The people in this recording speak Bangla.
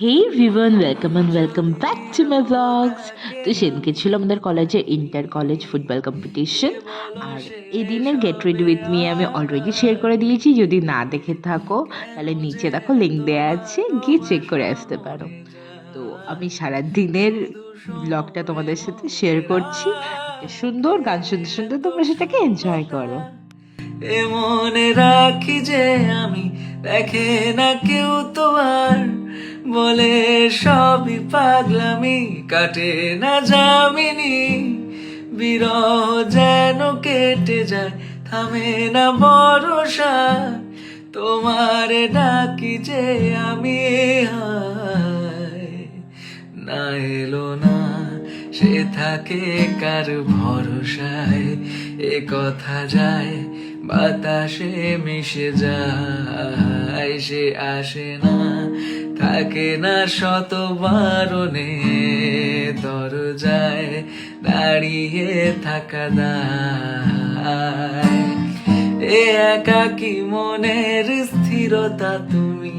Hey everyone, welcome back to my blogs. তো সেদিনকে ছিল আমাদের কলেজে ইন্টার কলেজ ফুটবল কম্পিটিশন। আর এদিনের গেট রেডি উইথ মি আমি অলরেডি শেয়ার করে দিয়েছি। যদি না দেখে থাকো তাহলে নিচে দেখো লিঙ্ক দেওয়া আছে, গিয়ে চেক করে আসতে পারো। তো আমি সারা দিনের ব্লগটা তোমাদের সাথে শেয়ার করছি। একটা সুন্দর গান শুনতে শুনতে তোমরা সেটাকে এনজয় করো। এ মনে রাখি যে আমি দেখে না কেউ তো আর বলে সবই পাগলামি কাটে না যামিনী বিরহ যেন কেটে যায় থামে না ভরসা তোমারে ডাকি যে আমি হায় না এলো না সে থাকে কার ভরসায় এ কথা যায় বাতাসে মিশে যায় সে আসে না থাকে না শত বারণে দরজায় দাঁড়িয়ে থাকা দায় এ একাকী মনের স্থিরতা তুমি